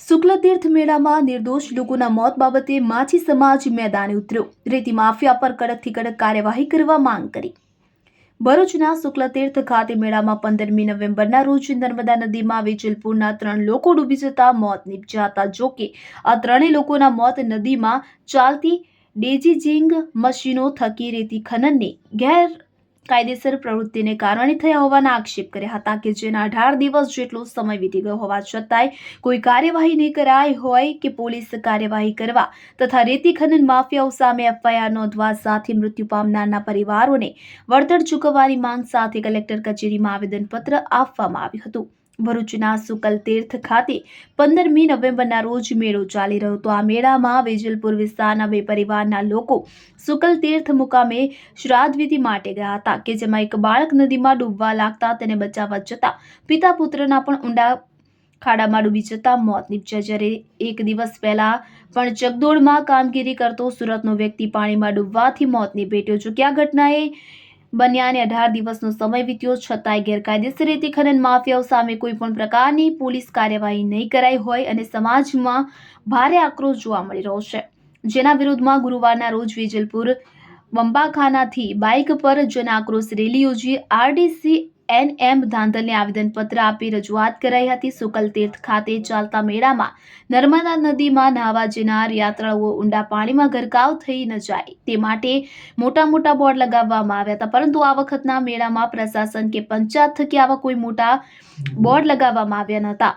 શુક્લતીર્થ મેળામાં નિર્દોષ લોકોના મોત બાબતે માછી સમાજ મેદાને ઉતર્યો। રેતી માફિયા પર કડકથી કડક કાર્યવાહી કરવા માંગ કરી। ભરૂચના શુક્લતીર્થ ખાતે મેળામાં 15મી નવેમ્બરના રોજ નર્મદા નદીમાં વેજલપુરના 3 લોકો ડૂબી જતા મોત નીપજ્યા હતા। જોકે આ ત્રણેય લોકોના મોત નદીમાં ચાલતી ડેજીજિંગ મશીનો થકી રેતી ખનનની ગેરકાયદેસર પ્રવૃત્તિને કારણે થયા હોવાના આક્ષેપ કર્યા હતા કે જેના 18 દિવસ જેટલો સમય વીતી ગયો હોવા છતાંય કોઈ કાર્યવાહી નહીં કરાઈ હોય કે પોલીસ કાર્યવાહી કરવા તથા રેતી ખનન માફિયાઓ સામે એફઆઈઆર નોંધવા સાથે મૃત્યુ પામનારના પરિવારોને વળતર ચૂકવવાની માંગ સાથે કલેક્ટર કચેરીમાં આવેદનપત્ર આપવામાં આવ્યું હતું। ભરૂચના શુક્લતીર્થ ખાતે 15મી નવેમ્બરના રોજ મેળો ચાલી રહ્યો હતો। આ મેળામાં વેજલપુર વિસ્તારના 2 પરિવારના લોકો શુક્લતીર્થ મુકામે શ્રાદ્ધ વિધિ માટે ગયા હતા કે જેમાં એક બાળક નદીમાં ડૂબવા લાગતા તેને બચાવવા જતા પિતા પુત્રના પણ ઊંડા ખાડામાં ડૂબી જતા મોત નીપજ્યા। જ્યારે એક દિવસ પહેલા પણ ચકદોડમાં કામગીરી કરતો સુરતનો વ્યક્તિ પાણીમાં ડૂબવાથી મોતને ભેટ્યો। જો કે આ ઘટનાએ બન્યાને 18 દિવસનો સમય વીત્યો છતાંય ગેરકાયદેસર રેતી ખનન માફિયાઓ સામે કોઈ પણ પ્રકારની પોલીસ કાર્યવાહી નહીં કરાઈ હોય અને સમાજમાં ભારે આક્રોશ જોવા મળી રહ્યો છે, જેના વિરોધમાં ગુરુવારના રોજ વેજલપુર બંબાખાનાથી બાઇક પર જન આક્રોશ રેલી યોજી આરડીસી એનએમ ધાંધલને આવેદનપત્ર આપી રજૂઆત કરાઈ હતી। શુક્લતીર્થ ખાતે ચાલતા મેળામાં નર્મદા નદીમાં નહાવા જનાર યાત્રાળુઓ ઊંડા પાણીમાં ગરકાવ થઈ ન જાય તે માટે મોટા બોર્ડ લગાવવામાં આવ્યા હતા, પરંતુ આ વખતના મેળામાં પ્રશાસન કે પંચાયત થકી આવા કોઈ મોટા બોર્ડ લગાવવામાં આવ્યા નહોતા।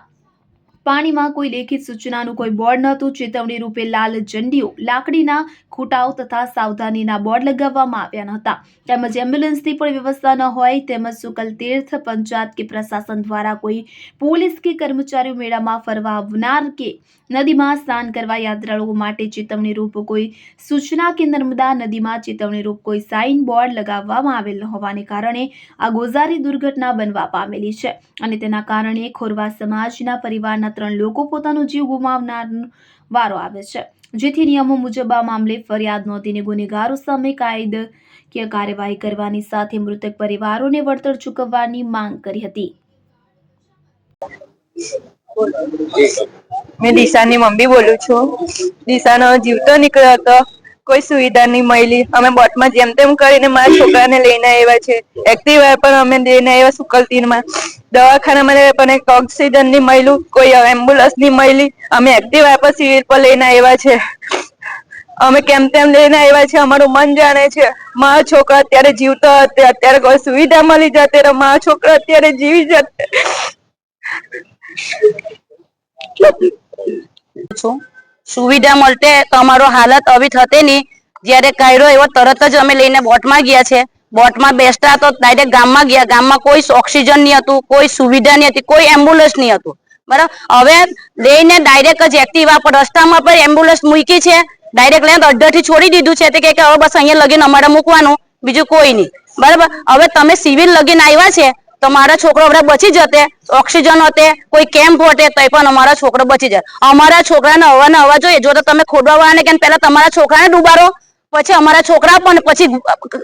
પાણીમાં કોઈ લેખિત સૂચનાનું કોઈ બોર્ડ નહોતું। ચેતવણી રૂપે લાલ ઝંડીઓ, લાકડીના ખૂંટાઓ તથા સાવધાનીના બોર્ડ લગાવવામાં આવ્યા નહોતા। તેમજ એમ્બ્યુલન્સની પણ વ્યવસ્થા ન હોય તેમજ શુક્લતીર્થ પંચાયત કે પ્રશાસન દ્વારા કોઈ પોલીસ કે કર્મચારીઓ મેળામાં ફરવા આવનાર કે નદીમાં સ્નાન કરવા યાત્રાળુઓ માટે ચેતવણી રૂપ કોઈ સૂચના કે નર્મદા નદીમાં ચેતવણી રૂપ કોઈ સાઇન બોર્ડ લગાવવામાં આવેલ ન હોવાને કારણે આ ગોઝારી દુર્ઘટના બનવા પામેલી છે અને તેના કારણે ખોરવા સમાજના પરિવારના 3 લોકો પોતાનો જીવ ગુમાવનાર વારો આવે છે, જેથી નિયમો મુજબ આ મામલે ફરિયાદ નોંધીને ગુનેગારો સામે કાયદાકીય કાર્યવાહી કરવાની સાથે મૃતક પરિવારોને વળતર ચૂકવવાની માંગ કરી હતી। मैं दिशानी मम्मी बोलू छू। दिशानो जीवतो निकळ्यो હતો, કોઈ સુવિધા નહીં મળી। અમે બોટમાં જેમ તેમ કરીને મારા છોકરાને લઈને આવ્યા છે। એક્ટિવા પણ અમે લઈને આવ્યા શુક્લતીર્થમાં। દવાખાનામાં પણ એક ઓક્સિજન નહીં મળ્યું, કોઈ એમ્બ્યુલન્સ નહીં મળી। અમે એક્ટિવા પર સિવિલ પર લઈને આવ્યા છે। અમે કેમ તેમ લઈને આવ્યા છે, અમારું મન જાણે છે। મારા છોકરા અત્યારે જીવતો હતો, અત્યારે કોઈ સુવિધા મળી જતે તો મારા છોકરા અત્યારે જીવી જતે। સુવિધા મળતે તો અમારો હાલત આવી થતે નહીં। જ્યારે કાયરો એવો તરત જ અમે લઈને બોટમાં ગયા છે। બોટમાં બેસતા તો ડાયરેક્ટ ગામમાં ગયા। ગામમાં કોઈ ઓક્સિજન નહીં હતું, કોઈ સુવિધા નહીં હતી, કોઈ એમ્બ્યુલન્સ નહીં હતું, બરાબર। હવે લઈને ડાયરેક્ટ જ એક્ટિવા પર રસ્તામાં પણ એમ્બ્યુલન્સ મૂકી છે, ડાયરેક્ટ લઈને અડધેથી છોડી દીધું છે કે હવે બસ અહીંયા લગીને અમારે મૂકવાનું, બીજું કોઈ નહીં, બરાબર। હવે તમે સિવિલ લગીને આવ્યા છે તો મારા છોકરો આપણે બચી જતે, ઓક્સિજન હોતે, કોઈ કેમ્પ હોતે તો પણ અમારા છોકરો બચી જાય। અમારા છોકરાને હવાને હવા જોઈએ। જો તો તમે ખોદવા વાળાને કે પહેલા તમારા છોકરાને ડૂબાડો, પછી અમારા છોકરા પણ પછી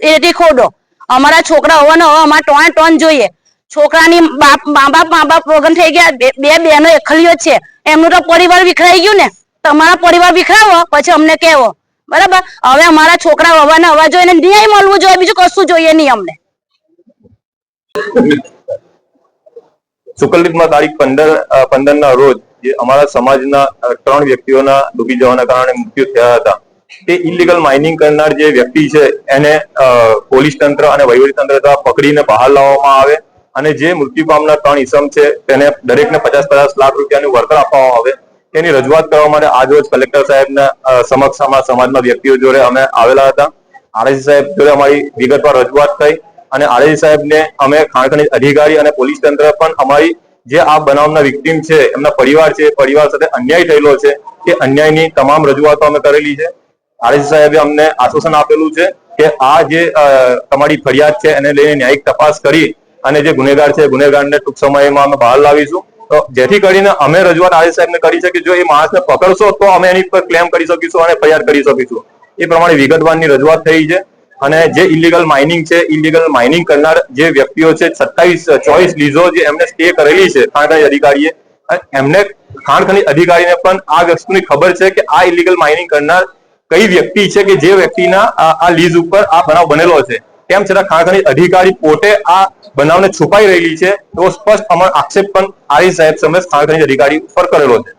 એથી ખોદો। અમારા છોકરા હવાને હવા અમારે ટોન જોઈએ। છોકરાની મા બાપ વગર થઈ ગયા, 2 બહેનો એકલીઓ જ છે, એમનું તો પરિવાર વિખરાઈ ગયું ને। તમારા પરિવાર વિખરાવો પછી અમને કહેવો, બરાબર। હવે અમારા છોકરા હવાને હવા જોઈએ, ન્યાય મળવું જોઈએ, બીજું કશું જોઈએ નહીં અમને। શુક્લતીર્થમાં તારીખ 15 રોજ જે અમારા સમાજના 3 વ્યક્તિઓના ડૂબી જવાના કારણે મૃત્યુ થયા હતા, તે ઇલીગલ માઇનિંગ કરનાર જે વ્યક્તિ છે એને પોલીસ તંત્ર અને વહીવટી તંત્ર દ્વારા પકડીને બહાર લાવવામાં આવે અને જે મૃત્યુ પામનાર 3 ઈસમ છે તેને દરેકને 50-50 લાખ રૂપિયાનું વળતર આપવામાં આવે, તેની રજૂઆત કરવા માટે આજરોજ કલેક્ટર સાહેબના સમક્ષ સમાજના વ્યક્તિઓ જોડે અમે આવેલા હતા। આરએસી સાહેબ જોડે અમારી વિગતવાર રજૂઆત થઈ અને આરએસી સાહેબને અમે ખાણ ખનીજ અધિકારી અને પોલીસ તંત્ર પણ અમારી જે આ બનાવના વિક્ટીમ છે એમના પરિવાર છે, પરિવાર સાથે અન્યાય થયેલો છે તે અન્યાયની તમામ રજૂઆતો અમે કરેલી છે। આરએસી સાહેબે અમને આશ્વાસન આપેલું છે કે આ જે તમારી ફરિયાદ છે એને લઈને ન્યાયિક તપાસ કરી અને જે ગુનેગાર છે ગુનેગારને ટૂંક સમયમાં અમે બહાર લાવીશું। તો જેથી કરીને અમે રજૂઆત આરએસી સાહેબને કરી છે કે જો એ માણસને પકડશો તો અમે એની પર ક્લેમ કરી શકીશું અને ફરિયાદ કરી શકીશું। એ પ્રમાણે વિગતવારની રજૂઆત થઈ છે અને જે ઇલીગલ માઇનિંગ છે, ઇલીગલ માઇનિંગ કરનાર જે વ્યક્તિઓ છે 24 લીઝો જે એમને સ્ટે કરેલી છે ખાણ ખનીજ અધિકારીએ, એમને ખાણ ખનીજ અધિકારીને પણ આ વસ્તુની ખબર છે કે આ ઇલીગલ માઇનિંગ કરનાર કઈ વ્યક્તિ છે કે જે વ્યક્તિના આ લીઝ ઉપર આ બનાવ બનેલો છે, તેમ છતાં ખાણ ખનીજ અધિકારી પોતે આ બનાવને છુપાઈ રહેલી છે, એવો સ્પષ્ટ અમારો આક્ષેપ પણ આરઈ સાહેબ સમક્ષ ખાણ ખનીજ અધિકારી પર કરેલો છે.